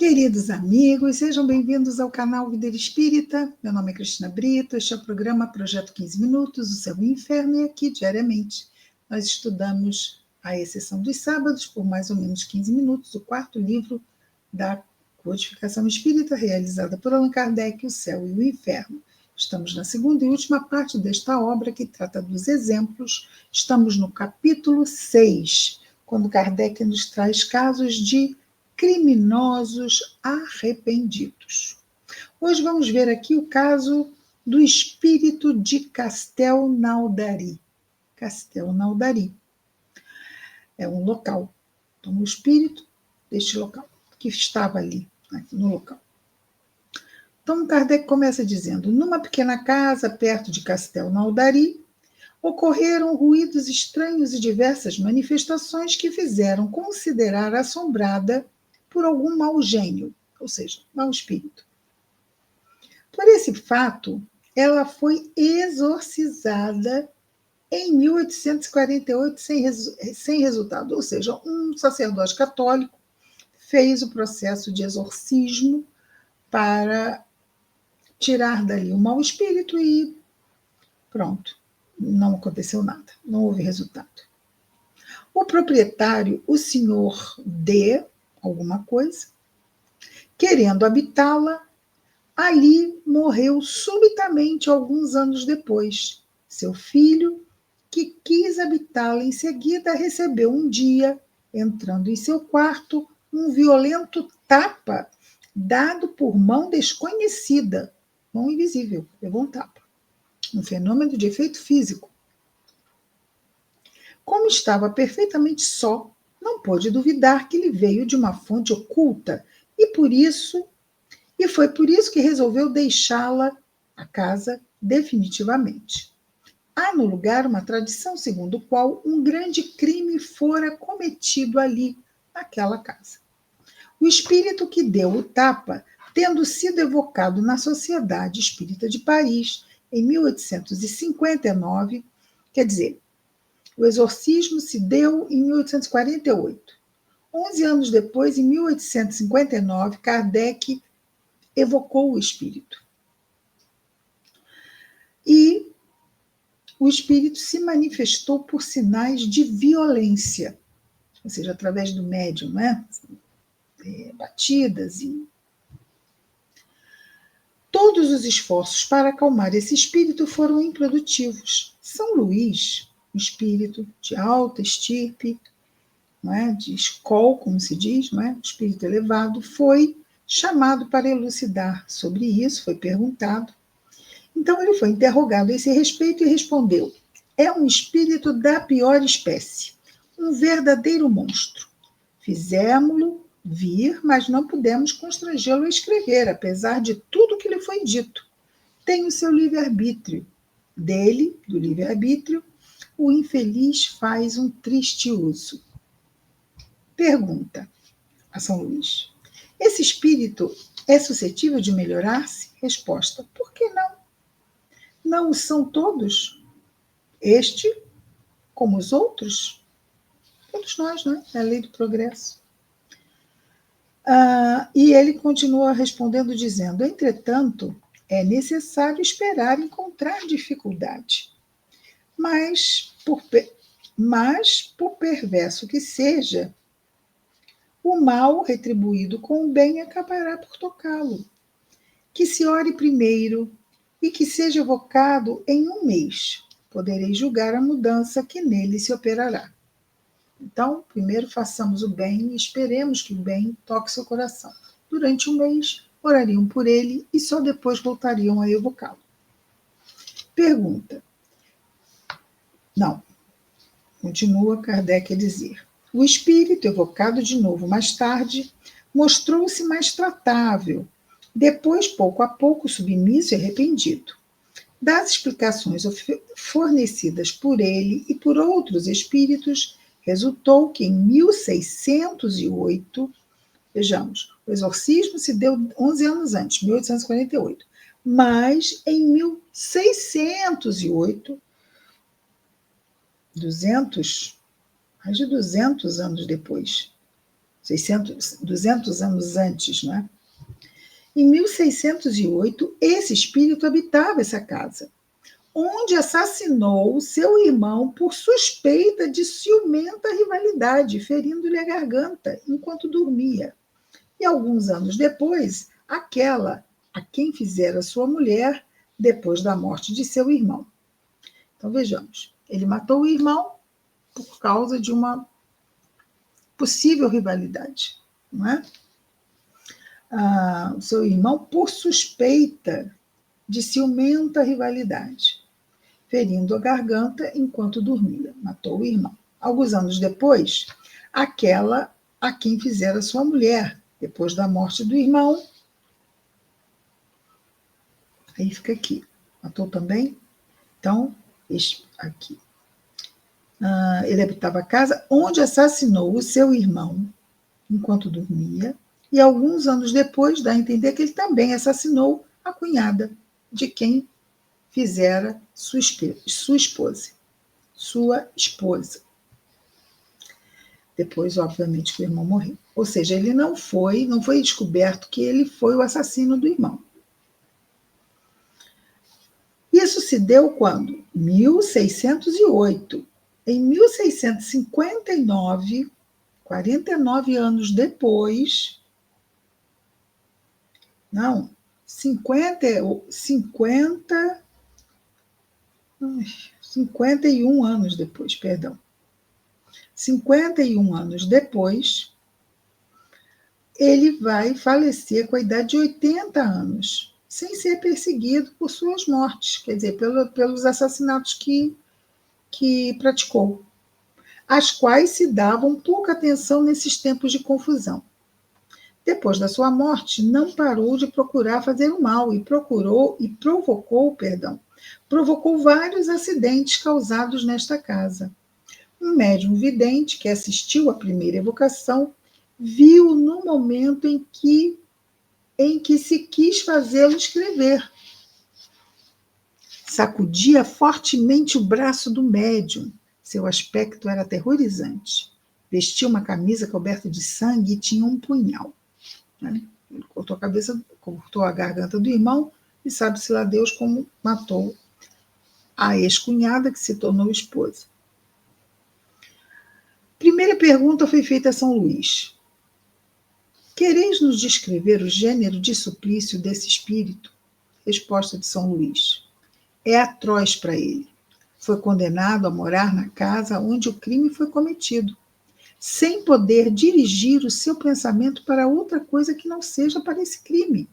Queridos amigos, sejam bem-vindos ao canal Vida Espírita. Meu nome é Cristina Brito, este é o programa Projeto 15 Minutos, o Céu e o Inferno, e aqui diariamente nós estudamos, à exceção dos sábados, por mais ou menos 15 minutos, o quarto livro da Codificação Espírita, realizada por Allan Kardec, O Céu e o Inferno. Estamos na segunda e última parte desta obra, que trata dos exemplos. Estamos no capítulo 6, quando Kardec nos traz casos de criminosos arrependidos. Hoje vamos ver aqui o caso do espírito de Castelnaudary. Castelnaudary é um local, então o espírito deste local, que estava ali, no local. Então Kardec começa dizendo: numa pequena casa perto de Castelnaudary, ocorreram ruídos estranhos e diversas manifestações que fizeram considerar assombrada por algum mau gênio, ou seja, mau espírito. Por esse fato, ela foi exorcizada em 1848 sem resultado, ou seja, um sacerdote católico fez o processo de exorcismo para tirar dali o mau espírito e pronto, não aconteceu nada, não houve resultado. O proprietário, o senhor D, alguma coisa, querendo habitá-la, ali morreu subitamente alguns anos depois. Seu filho, que quis habitá-la em seguida, recebeu um dia, entrando em seu quarto, um violento tapa dado por mão desconhecida, mão invisível, levou um tapa. Um fenômeno de efeito físico. Como estava perfeitamente só, não pôde duvidar que lhe veio de uma fonte oculta e foi por isso que resolveu deixá-la, a casa, definitivamente. Há no lugar uma tradição segundo a qual um grande crime fora cometido ali, naquela casa. O espírito que deu o tapa, tendo sido evocado na Sociedade Espírita de Paris em 1859, quer dizer, o exorcismo se deu em 1848. 11 anos depois, em 1859, Kardec evocou o espírito. E o espírito se manifestou por sinais de violência, ou seja, através do médium, né? Batidas e... Todos os esforços para acalmar esse espírito foram improdutivos. São Luís, um espírito de alta estirpe, não é? De escol, como se diz, não é? Espírito elevado, foi chamado para elucidar sobre isso, foi perguntado. Então ele foi interrogado a esse respeito e respondeu: é um espírito da pior espécie, um verdadeiro monstro. Fizemo-lo vir, mas não pudemos constrangê-lo a escrever, apesar de tudo que lhe foi dito. Tem o seu livre-arbítrio. Dele, do livre-arbítrio, o infeliz faz um triste uso. Pergunta a São Luís: esse espírito é suscetível de melhorar-se? Resposta: por que não? Não o são todos? Este, como os outros? Todos nós, não é? É a lei do progresso. E ele continua respondendo, dizendo: entretanto, é necessário esperar encontrar dificuldade. Mas, por perverso que seja, o mal retribuído com o bem acabará por tocá-lo. Que se ore primeiro e que seja evocado em um mês. Poderei julgar a mudança que nele se operará. Então, primeiro façamos o bem e esperemos que o bem toque seu coração. Durante um mês, orariam por ele e só depois voltariam a evocá-lo. Pergunta. Não. Continua Kardec a dizer. O espírito, evocado de novo mais tarde, mostrou-se mais tratável, depois, pouco a pouco, submisso e arrependido. Das explicações fornecidas por ele e por outros espíritos, resultou que em 1608, vejamos, o exorcismo se deu 11 anos antes, 1848, mas em 1608, mais de 200 anos depois, 200 anos antes, não é? Em 1608, esse espírito habitava essa casa, onde assassinou seu irmão por suspeita de ciumenta rivalidade, ferindo-lhe a garganta enquanto dormia. E alguns anos depois, aquela a quem fizera sua mulher depois da morte de seu irmão. Então vejamos, ele matou o irmão por causa de uma possível rivalidade, não é? O seu irmão por suspeita de ciumenta rivalidade, ferindo a garganta enquanto dormia. Matou o irmão. Alguns anos depois, aquela a quem fizera sua mulher, depois da morte do irmão. Aí fica aqui. Matou também? Então, aqui. Ele habitava a casa onde assassinou o seu irmão enquanto dormia, e alguns anos depois dá a entender que ele também assassinou a cunhada de quem fizera sua esposa. Depois, obviamente, que o irmão morreu. Ou seja, ele não foi descoberto que ele foi o assassino do irmão. Isso se deu quando? 1608. Em 1659, 49 anos depois, 51 anos depois, perdão. 51 anos depois, ele vai falecer com a idade de 80 anos, sem ser perseguido por suas mortes, quer dizer, pelos assassinatos que praticou, as quais se davam pouca atenção nesses tempos de confusão. Depois da sua morte, não parou de procurar fazer o mal e provocou vários acidentes causados nesta casa. Um médium vidente que assistiu à primeira evocação viu no momento em que se quis fazê-lo escrever. Sacudia fortemente o braço do médium. Seu aspecto era aterrorizante. Vestia uma camisa coberta de sangue e tinha um punhal. Ele cortou a garganta do irmão e sabe-se lá Deus como matou a ex-cunhada que se tornou esposa. Primeira pergunta foi feita a São Luís. Quereis nos descrever o gênero de suplício desse espírito? Resposta de São Luís. É atroz para ele. Foi condenado a morar na casa onde o crime foi cometido, sem poder dirigir o seu pensamento para outra coisa que não seja para esse crime,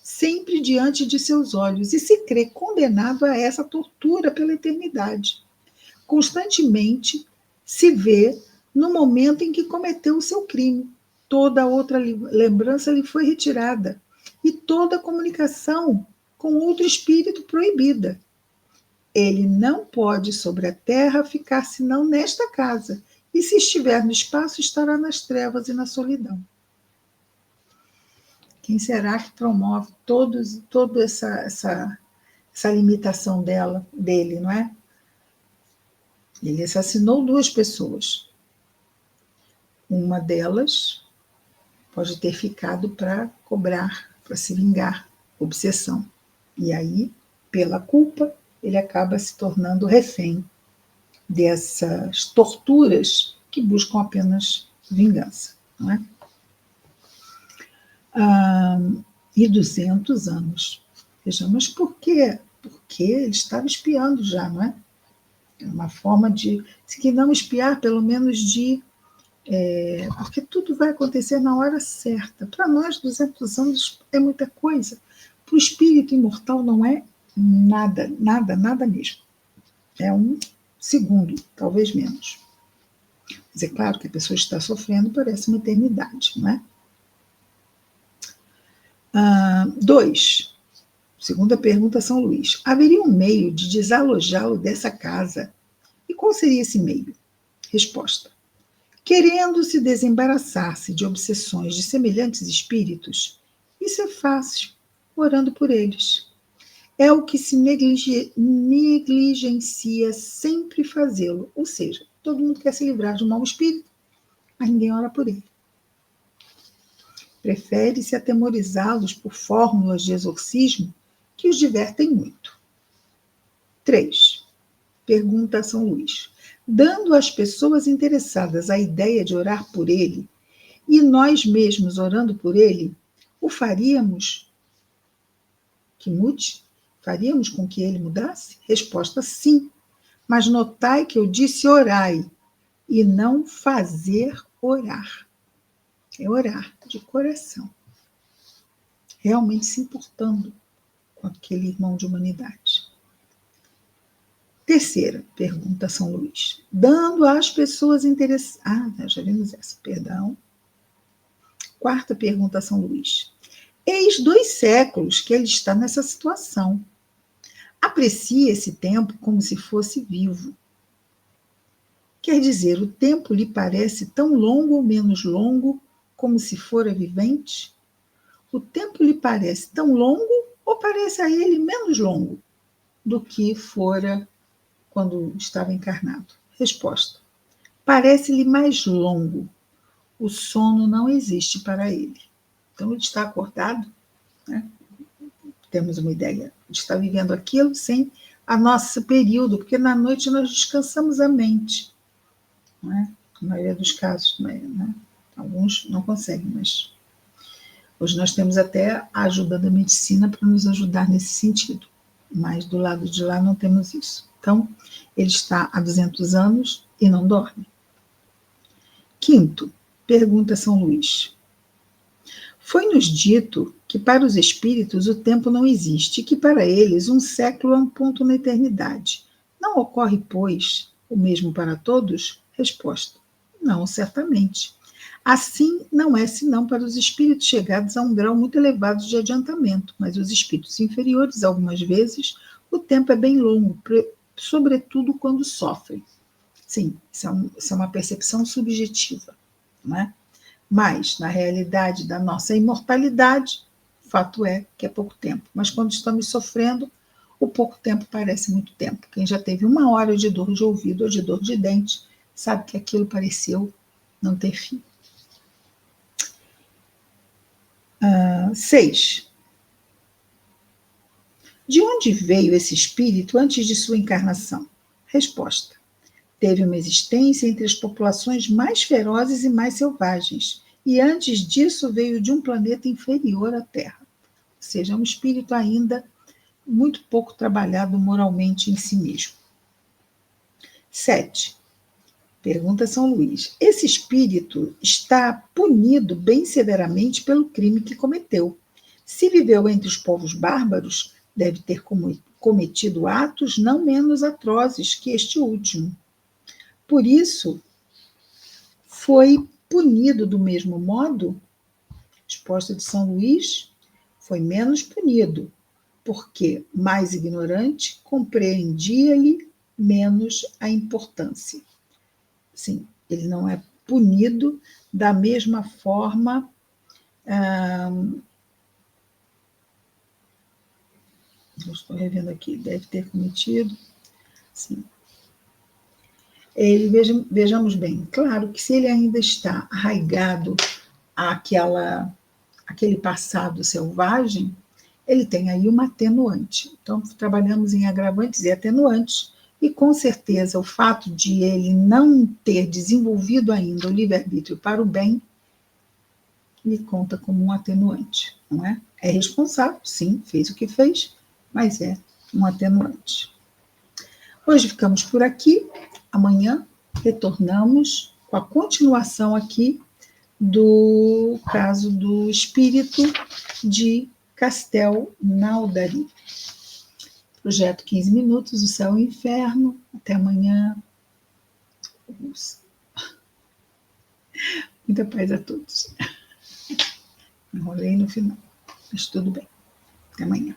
sempre diante de seus olhos, e se crê condenado a essa tortura pela eternidade. Constantemente se vê no momento em que cometeu o seu crime. Toda outra lembrança lhe foi retirada, e toda comunicação com outro espírito proibida. Ele não pode sobre a terra ficar senão nesta casa, e se estiver no espaço, estará nas trevas e na solidão. Quem será que promove toda essa limitação dele, não é? Ele assassinou 2 pessoas. Uma delas pode ter ficado para cobrar, para se vingar, obsessão. E aí, pela culpa, ele acaba se tornando refém dessas torturas que buscam apenas vingança, não é? E 200 anos. Vejam, mas por quê? Porque ele estava espiando já, não é? É uma forma de, se não espiar, pelo menos porque tudo vai acontecer na hora certa. Para nós, 200 anos é muita coisa. Para o espírito imortal não é nada, nada, nada mesmo. É 1 segundo, talvez menos. Mas é claro que a pessoa está sofrendo, parece uma eternidade, não é? 2. Segunda pergunta, São Luís. Haveria um meio de desalojá-lo dessa casa? E qual seria esse meio? Resposta. Querendo-se desembaraçar-se de obsessões de semelhantes espíritos, isso é fácil, orando por eles. É o que se negligencia sempre fazê-lo. Ou seja, todo mundo quer se livrar de um mau espírito, mas ninguém ora por ele. Prefere-se atemorizá-los por fórmulas de exorcismo que os divertem muito. 3. Pergunta a São Luís. Dando às pessoas interessadas a ideia de orar por ele, e nós mesmos orando por ele, o faríamos que mude? Faríamos com que ele mudasse? Resposta: sim. Mas notai que eu disse orai, e não fazer orar. É orar de coração, realmente se importando com aquele irmão de humanidade. Terceira pergunta, São Luís. Dando às pessoas interessadas... já vimos essa, perdão. Quarta pergunta, São Luís. Eis 2 séculos que ele está nessa situação. Aprecie esse tempo como se fosse vivo. Quer dizer, o tempo lhe parece tão longo ou menos longo como se fora vivente? O tempo lhe parece tão longo ou parece a ele menos longo do que fora quando estava encarnado? Resposta: parece-lhe mais longo. O sono não existe para ele. Então, ele está acordado, né? Temos uma ideia de estar vivendo aquilo sem a nosso período, porque na noite nós descansamos a mente. Não é? Na maioria dos casos, né? Alguns não conseguem, mas hoje nós temos até a ajuda da medicina para nos ajudar nesse sentido, mas do lado de lá não temos isso. Então, ele está há 200 anos e não dorme. Quinto, pergunta São Luís. Foi-nos dito que para os espíritos o tempo não existe e que para eles um século é um ponto na eternidade. Não ocorre, pois, o mesmo para todos? Resposta: não, certamente. Assim, não é senão para os espíritos chegados a um grau muito elevado de adiantamento, mas os espíritos inferiores, algumas vezes, o tempo é bem longo, sobretudo quando sofrem. Sim, isso é uma percepção subjetiva, não é? Mas, na realidade da nossa imortalidade, o fato é que é pouco tempo. Mas quando estamos sofrendo, o pouco tempo parece muito tempo. Quem já teve 1 hora de dor de ouvido ou de dor de dente, sabe que aquilo pareceu não ter fim. 6. De onde veio esse espírito antes de sua encarnação? Resposta: teve uma existência entre as populações mais ferozes e mais selvagens, e antes disso veio de um planeta inferior à Terra. Ou seja, é um espírito ainda muito pouco trabalhado moralmente em si mesmo. 7. Pergunta São Luís. Esse espírito está punido bem severamente pelo crime que cometeu. Se viveu entre os povos bárbaros, deve ter cometido atos não menos atrozes que este último. Por isso, foi punido do mesmo modo? Resposta de São Luís: foi menos punido, porque, mais ignorante, compreendia-lhe menos a importância. Sim, ele não é punido da mesma forma. Eu estou revendo aqui, deve ter cometido. Sim. Vejamos bem, claro que se ele ainda está arraigado àquele passado selvagem, ele tem aí uma atenuante. Então, trabalhamos em agravantes e atenuantes, e com certeza o fato de ele não ter desenvolvido ainda o livre-arbítrio para o bem, lhe conta como um atenuante, não é? É responsável, sim, fez o que fez, mas é um atenuante. Hoje ficamos por aqui, amanhã retornamos com a continuação aqui do caso do espírito de Castel Naudari. Projeto 15 minutos, o céu e o inferno. Até amanhã. Muita paz a todos. Enrolei no final, mas tudo bem. Até amanhã.